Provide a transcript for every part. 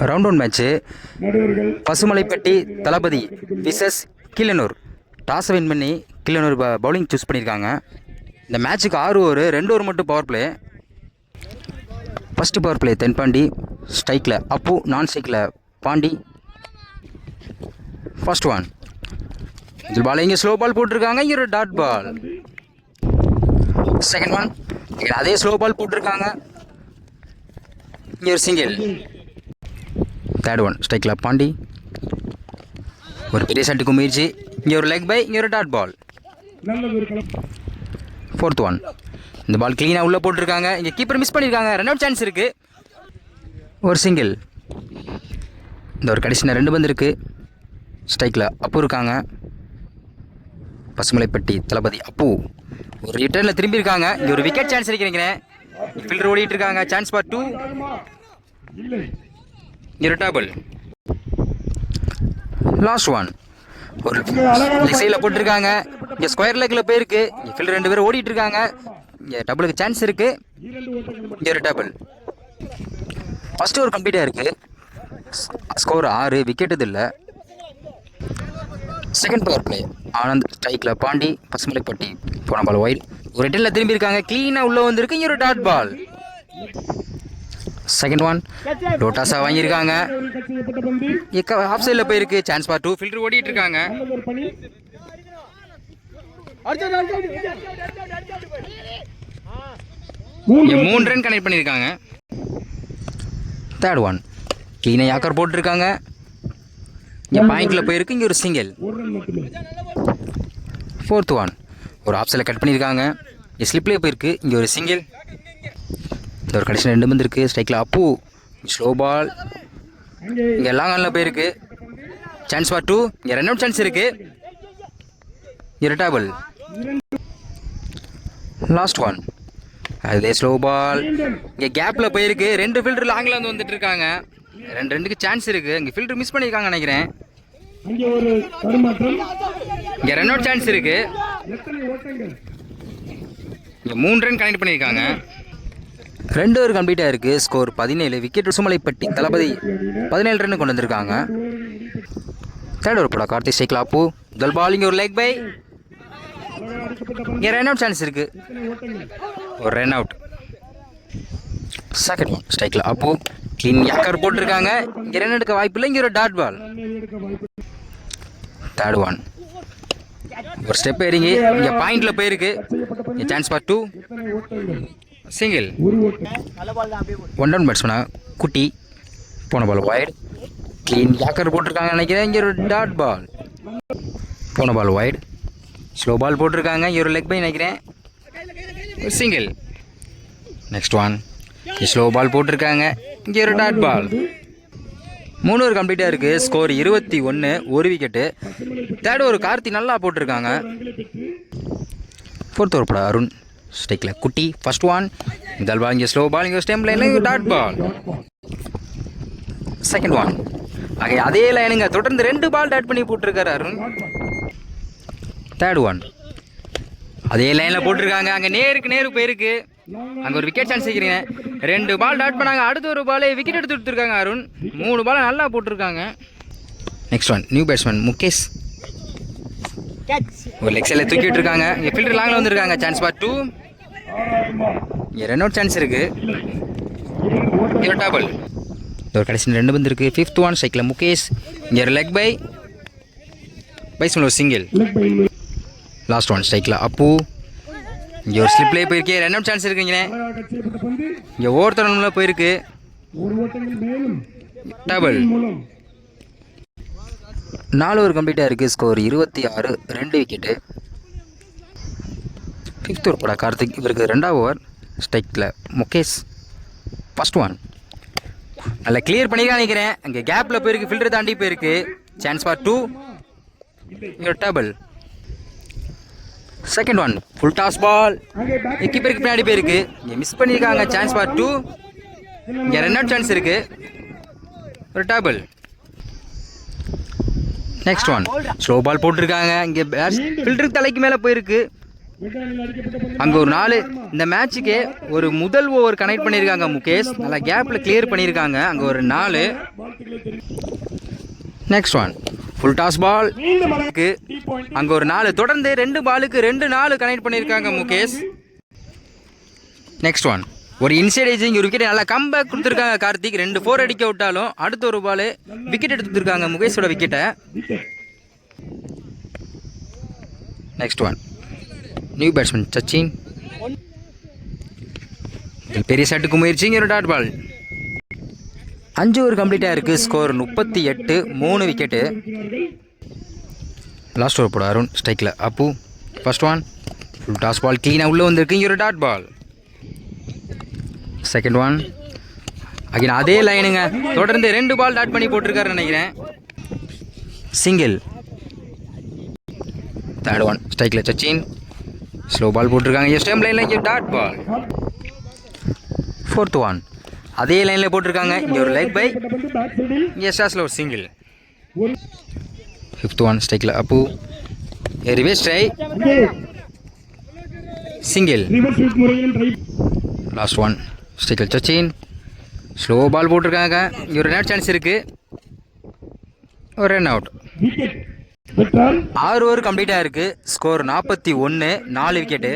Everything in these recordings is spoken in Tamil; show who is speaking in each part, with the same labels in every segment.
Speaker 1: ரவுண்ட் ஒன் மேட்ச்சு பசுமலைப்பட்டி தளபதி விசஸ் கீழனூர். டாஸை வின் பண்ணி கீழனூர் பவுலிங் சூஸ் பண்ணியிருக்காங்க. இந்த மேட்ச்சுக்கு 6 ஓவர், 2 ஓவர் மட்டும் power play. First power play தென்பாண்டி, ஸ்ட்ரைக்கில் அப்பு, நான் ஸ்ட்ரைக்கில் பாண்டி. ஃபர்ஸ்ட் ஒன் இதில் பால் இங்கே ஸ்லோ பால் போட்டிருக்காங்க, இங்கே ஒரு டாட் பால். செகண்ட் ஒன் அதே ஸ்லோ பால் போட்டிருக்காங்க, இங்கே ஒரு சிங்கிள். தேர்ட் ஒன் ஸ்ட்ரைக்கில் பாண்டி, ஒரு பெரிய சட்டுக்கு முயற்சி, இங்கே ஒரு லெக் பை, இங்கே ஒரு டாட் பால். ஃபோர்த் ஒன் இந்த பால் க்ளீனாக உள்ளே போட்டிருக்காங்க, இங்கே கீப்பர் மிஸ் பண்ணியிருக்காங்க, ரன் அவுட் சான்ஸ் இருக்குது, ஒரு சிங்கிள். இந்த ஒரு கடைசியில் 2 பந்து இருக்குது. ஸ்ட்ரைக்கில் அப்பு இருக்காங்க, பசுமலைப்பட்டி தளபதி அப்பு ஒரு ரிட்டர்னில் திரும்பியிருக்காங்க, இங்கே ஒரு விக்கெட் சான்ஸ் இருக்கிறேன். ஃபீல்டர் ஓடிட்டு இருக்காங்க, சான்ஸ் ஃபார் 2, இங்கே டபுள். லாஸ்ட் ஒன் ஒரு லெக் சைடில் போட்டிருக்காங்க, இங்கே ஸ்கொயர் லெக்கில் போயிருக்கு, இங்கே ஃபீல்டர் 2 பேர் ஓடிட்டு இருக்காங்க, இங்கே டபுளுக்கு சான்ஸ் இருக்குது, இங்கே ஒரு டபுள். ஃபஸ்ட்டு ஒரு கம்ப்ளீட்டாக இருக்குது, ஸ்கோர் 6, விக்கெட் இது இல்லை. செகண்ட் பவர் பிளே ஆனந்த் ஸ்ட்ரைக்கில் பாண்டி, பசுமலைப்பட்டி போன பால் வைட், ஒரு ரிட்டர்னில் திரும்பி இருக்காங்க, க்ளீனாக உள்ளே வந்திருக்கு, இங்கே ஒரு டாட் பால். செகண்ட் ஒன் லோட்டாஸா வாங்கியிருக்காங்க, ஆஃப் சைடில் போயிருக்கு, சான்ஸ் ஃபார் 2, ஃபீல்டர் ஓடிட்டு இருக்காங்க, 3 ரன் கனெக்ட் பண்ணியிருக்காங்க. தேர்ட் ஒன் க்ளீனாக யாக்கர் போட்டிருக்காங்க, இங்கே பாயிண்டில் போயிருக்கு, இங்கே ஒரு சிங்கிள். ஃபோர்த் ஒன் ஒரு ஆஃப் சைடில் கட் பண்ணியிருக்காங்க, இங்கே ஸ்லிப்லேயே போயிருக்கு, இங்கே ஒரு சிங்கிள். இந்த ஒரு கடைசி 2 பந்து இருக்குது. ஸ்ட்ரைக்கில் அப்பு, ஸ்லோ பால், இங்கே லாங் ஆனில் போயிருக்கு, சான்ஸ் ஃபார் 2, இங்கே ரன் அவுட் சான்ஸ் இருக்குது, இங்கே டபுள். லாஸ்ட் ஒன் அதே ஸ்லோ பால், இங்கே கேப்பில் போயிருக்கு, 2 ஃபீல்டர் லாங்கில் வந்து வந்துட்டு இருக்காங்க, 2 சான்ஸ் இருக்குது, இங்கே ஃபீல்டர் மிஸ் பண்ணியிருக்காங்க நினைக்கிறேன், இங்கே ரன் அவுட் சான்ஸ் இருக்குது, இங்கே 3 ரன் கனெக்ட் பண்ணியிருக்காங்க. 2 ஓவர் கம்ப்ளீட்டாக இருக்குது, ஸ்கோர் 17, விக்கெட் பசுமலைப்பட்டி தளபதி 17 ரன் கொண்டு வந்திருக்காங்க. தேர்ட் ஓவர் போட கார்த்திக் ஸ்ட்ரைக்கில் அப்பு, முதல் பால், இங்கே ஒரு லெக் பை, இங்கே ரன் அவுட் சான்ஸ் இருக்குது, ஒரு ரன் அவுட். செகண்ட் ஒன் ஸ்ட்ரைக்கில் அப்பு, க்ளீன் யாக்கர் போட்டிருக்காங்க, இங்கே ரன் எடுக்க வாய்ப்பு இல்லை, இங்கே ஒரு டாட் பால். தேர்ட் ஒன் ஒரு ஸ்டெப் இறங்கி, இங்கே பாயிண்டில் போயிருக்கு, இங்கே சான்ஸ் ஃபார் 2, சிங்கிள். 1 ரன் பேட்ஸ்மேனா குட்டி போன பால் வைட், க்ளீன் யாக்கர் போட்டிருக்காங்க நினைக்கிறேன், இங்கே ஒரு டாட் பால். போன பால் வைட், ஸ்லோ பால் போட்டிருக்காங்க, இங்கே ஒரு லெக் பை நினைக்கிறேன், single. Next one slow ball போட்டிருக்காங்க, இங்கே ஒரு டாட் பால். 3 ஓவர் கம்ப்ளீட்டாக இருக்குது, score 21, 1 wicket. Third over Karthi நல்லா போட்டிருக்காங்க. ஃபோர்த் ஓவர் போட அருண் ஸ்ட்ரைக்கில் குட்டி, ஃபர்ஸ்ட் ஒன் முதல் பால், இங்கே ஸ்லோ பால், இங்கே ஸ்டெம் லைனில் டாட் பால். செகண்ட் ஒன் அதே லைனுங்க, தொடர்ந்து 2 பால் டாட் பண்ணி போட்டிருக்காரு அருண். தேர்ட் ஒன் அதே லைனில் போட்டிருக்காங்க, அங்கே நேருக்கு போயிருக்கு, அங்கே ஒரு விக்கெட் சான்ஸ் வைக்கிறீங்க, 2 பால் டாட் பண்ணாங்க, அடுத்த ஒரு பாலே விக்கெட் எடுத்து கொடுத்துருக்காங்க அருண், 3 பால் நல்லா போட்டிருக்காங்க. Next one new batsman Mukesh, ஒரு லெக் சைடில் தூக்கிட்டு இருக்காங்க, இங்கே ஃபீல்டர் லாங்கில் வந்துருக்காங்க, சான்ஸ் ஃபார் 2, இங்கே ரன் அவுட் சான்ஸ் இருக்குது, இங்கே டபுள். ஒரு கடைசி 2 பந்து இருக்குது. ஃபிஃப்த் ஒன் ஸ்ட்ரைக்கில் முகேஷ், இங்கே ஒரு லெக் பை ஒரு சிங்கிள். லாஸ்ட் ஒன் ஸ்ட்ரைக்கில் அப்பு, இங்கே ஒரு ஸ்லிப்லேயே போயிருக்கு, ரன் அவுட் சான்ஸ் இருக்குங்க, இங்கே ஓவர்த்தரனில் போயிருக்கு, டபுள். 4 ஓவர் கம்ப்ளீட்டாக இருக்குது, ஸ்கோர் 26, 2 விக்கெட்டு. ஃபிஃப்த் ஓவர் போட கார்த்திக், இவருக்கு 2வது ஓவர். ஸ்ட்ரைக்கில் முகேஷ், ஃபர்ஸ்ட் ஒன் நல்லா கிளியர் பண்ணிக்கலாம் நினைக்கிறேன், அங்கே கேப்பில் போயிருக்கு, ஃபில்டர் தாண்டி போயிருக்கு, சான்ஸ் ஃபார் 2, இங்கே double. Second one full toss ball, கீப்பருக்கு பின்னாடி போயிருக்கு, இங்கே மிஸ் பண்ணியிருக்காங்க, சான்ஸ் ஃபார் 2, இங்கே ரன் அவுட் சான்ஸ் இருக்குது, ஒரு double. Next one slow ball போட்டிருக்காங்க, இங்கே ஃபில்டருக்கு தலைக்கு மேலே போயிருக்கு, அங்கே ஒரு 4. இந்த மேட்சுக்கு ஒரு முதல் ஓவர் கனெக்ட் பண்ணியிருக்காங்க முகேஷ். நல்லா கேப்பில் கிளியர் பண்ணியிருக்காங்க. அங்கே ஒரு 4. Next one full toss ball. அங்கே ஒரு 4. தொடர்ந்து 2 பாலுக்கு 2 4 கனெக்ட் பண்ணியிருக்காங்க முகேஷ். நெக்ஸ்ட் ஒன் ஒரு இன்சைட் ஏஜிங் ஒரு விக்கெட் நல்லா கம்பேக் கொடுத்துருக்காங்க கார்த்திக். 2 4 அடிக்க விட்டாலும் அடுத்த ஒரு பால் விக்கெட் எடுத்து கொடுத்துருக்காங்க முகேஷோட விக்கெட்டை. Next one new batsman Sachin. பெரிய ஷாட்டுக்கு முயற்சி. ஒரு டாட் பால். 5 ஓவர் கம்ப்ளீட்டாக இருக்குது. ஸ்கோர் 38. 3 விக்கெட்டு. லாஸ்ட் ஓவர் போட அருண். ஸ்ட்ரைக்கில் Appu. First one full toss ball க்ளீனாக உள்ளே வந்திருக்கு. ஒரு dot ball. Second one again அதே லைனுங்க. தொடர்ந்து 2 பால் டாட் பண்ணி போட்டிருக்காருன்னு நினைக்கிறேன். சிங்கிள். தேர்ட் ஒன் ஸ்ட்ரைக்கில் சச்சின். ஸ்லோ பால் போட்டிருக்காங்க. ஸ்டெம் லைனில் டாட் பால். ஃபோர்த் ஒன் அதே லைனில் போட்டிருக்காங்க. இங்கே ஒரு லெக் பை. ஸ்டாஸில் ஒரு சிங்கிள். ஃபிஃப்த் ஒன் ஸ்ட்ரைக்கில் Appu. Reverse try. Single. Last one ஸ்ட்ரைக்கில் சச்சின். ஸ்லோ பால் போட்டிருக்காங்க. இங்கே ஒரு நேட் சான்ஸ் இருக்குது. ஒரு ரன் அவுட். 6 ஓவர் கம்ப்ளீட்டாக இருக்குது. ஸ்கோர் 41. 4 விக்கெட்டு.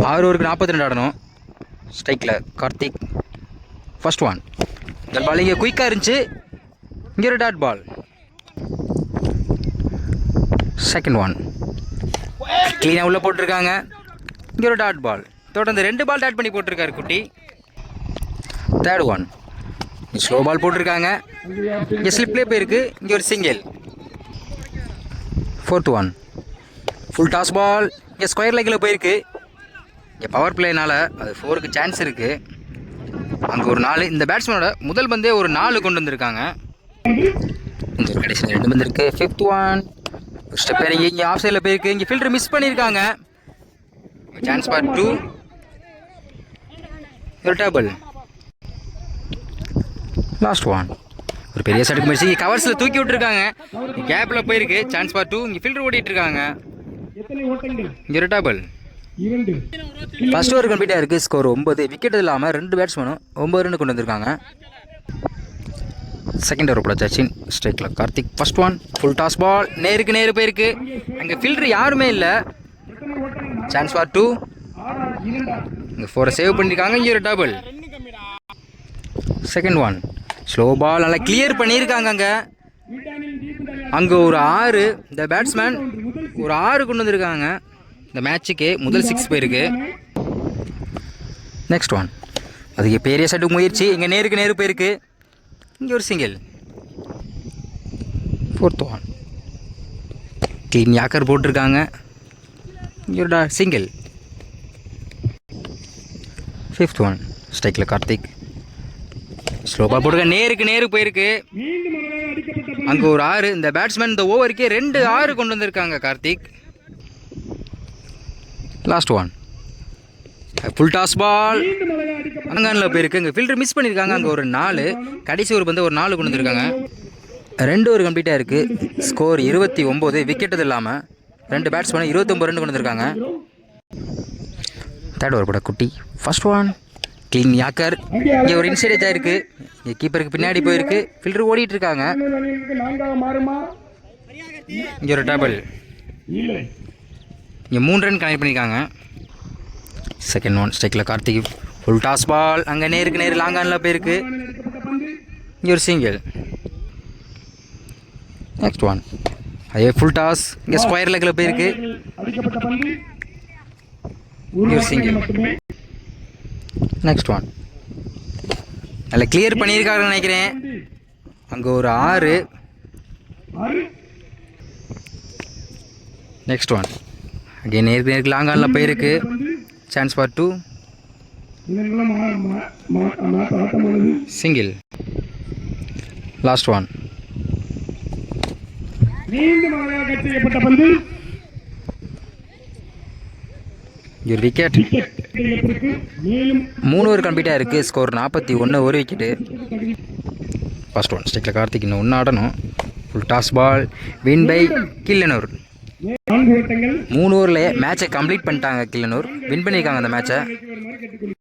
Speaker 1: 6 ஓவருக்கு 42 ஆடணும். ஸ்ட்ரைக்கில் கார்த்திக். ஃபர்ஸ்ட் ஒன் இந்த பால் இங்கே குயிக்காக இருந்துச்சு. இங்கே ஒரு டாட் பால். செகண்ட் ஒன் க்ளீனாக உள்ளே போட்டிருக்காங்க. இங்கே ஒரு டாட் பால். தொடர்ந்து 2 பால் டாட் பண்ணி போட்டிருக்காரு குட்டி. தேர்ட் ஒன் ஸ்லோ பால் போட்டிருக்காங்க. இங்கே ஸ்லிப்லேயே போயிருக்கு. இங்கே ஒரு single. Fourth one full toss ball. இங்கே ஸ்கொயர் லெக்கில் போயிருக்கு. இங்கே பவர் பிளேனால் அது 4க்கு சான்ஸ் இருக்குது. அங்கே ஒரு 4. இந்த பேட்ஸ்மேனோட முதல் பந்தே ஒரு 4 கொண்டு வந்திருக்காங்க. இந்த ஒரு கடைசியில் 2 பந்து இருக்குது. ஃபிஃப்த் ஒன் ஸ்டெப் இறங்கி இங்கே ஆஃப் சைடில் போயிருக்கு. இங்கே ஃபில்டர் மிஸ் பண்ணியிருக்காங்க. Chance for 2. ஒரு டேபிள். லாஸ்ட் ஒன் ஒரு பெரிய சடுக்கு முயற்சி. கவர்ஸில் தூக்கி விட்டுருக்காங்க. கேப்பில் போயிருக்கு. Chance for 2. இங்கே ஃபில்டர் ஓடிட்டு இருக்காங்க. இங்கே ஒரு டேபிள். ஃபர்ஸ்ட் ஓவர் கம்ப்ளீட்டாக இருக்குது. ஸ்கோர் 9. விக்கெட் இல்லாமல் 2 பேட்ஸ்மேனும் 9 ரன் கொண்டு வந்திருக்காங்க. செகண்ட் ஓவர் போட சச்சின். ஸ்ட்ரைக்கில் Karthik. First one full toss ball. நேருக்கு நேரு போயிருக்கு. அங்கே ஃபில்டர் யாருமே இல்லை. Chance for 2. இங்கே 4 சேவ் பண்ணியிருக்காங்க. இங்கே ஒரு double. Second one slow ball நல்லா கிளியர் பண்ணியிருக்காங்க. அங்கே ஒரு 6. இந்த பேட்ஸ்மேன் ஒரு 6 கொண்டு வந்திருக்காங்க. இந்த மேட்சுக்கு முதல் 6 போயிருக்கு. நெக்ஸ்ட் ஒன் அதுக்கு பெரிய சட்டுக்கு முயற்சி. இங்கே நேருக்கு நேரு போயிருக்கு. இங்கே ஒரு single. Fourth one clean yorker போட்டிருக்காங்க. இங்கே ஒரு சிங்கிள். ஃபிஃப்த் ஒன் ஸ்ட்ரைக்கில் கார்த்திக். ஸ்லோ பால் போட்டிருக்க. நேருக்கு நேரு போயிருக்கு. அங்கே ஒரு 6. இந்த பேட்ஸ்மேன் இந்த ஓவருக்கே 2 6 கொண்டு வந்திருக்காங்க Karthik. Last one full toss ball. அங்கானில் போயிருக்கு. இங்கே ஃபில்டர் மிஸ் பண்ணியிருக்காங்க. அங்கே ஒரு 4. கடைசி ஒரு பந்து ஒரு 4 கொண்டு வந்திருக்காங்க. 2 ஓவர் கம்ப்ளீட்டாக இருக்குது. ஸ்கோர் 29. விக்கெட்டு இல்லாமல் 2 பேட்ஸ்மேன் 29 ரன் கொண்டு வந்திருக்காங்க. தேர்ட் ஓவர் போட குட்டி. First one king yorker. இங்கே ஒரு இன்சைடேஜ் ஆயிருக்கு. இங்கே கீப்பருக்கு பின்னாடி போயிருக்கு. ஃபில்டர் ஓடிட்டு இருக்காங்க. இங்கே ஒரு டபுள். இங்கே 3 ரன் கனெக்ட் பண்ணியிருக்காங்க. செகண்ட் ஒன் ஸ்ட்ரைக்கில் கார்த்திக். Full toss ball. அங்கே நேருக்கு நேரு லாங் ஆனில் போயிருக்கு. இங்கே ஒரு சிங்கிள். நெக்ஸ்ட் ஒன் அதே ஃபுல் டாஸ். இங்கே ஸ்கொயர் லெக்கில் போயிருக்கு. இங்கே ஒரு சிங்கிள். நெக்ஸ்ட் ஒன் நல்லா கிளியர் பண்ணியிருக்காருன்னு நினைக்கிறேன். அங்கே ஒரு 6. நெக்ஸ்ட் ஒன் அங்கே நேருக்கு லாங் ஆனில் போயிருக்கு. Chance for 2. Single. Last one ஒரு விக்கெட். 3 ஓவர் கம்ப்ளீட்டாக இருக்குது. ஸ்கோர் 41. 1 விக்கெட்டு. ஃபர்ஸ்ட் ஒன் ஸ்ட்ரைக்கில் கார்த்திக். இன்னும் 1 ஆடணும். Full toss ball. Win by Killanur.
Speaker 2: 4 ஓட்டங்கள்
Speaker 1: 3 ஓவரில் மேட்சை கம்ப்ளீட் பண்ணிட்டாங்க கிள்ளனூர். வின் பண்ணியிருக்காங்க அந்த மேட்சை.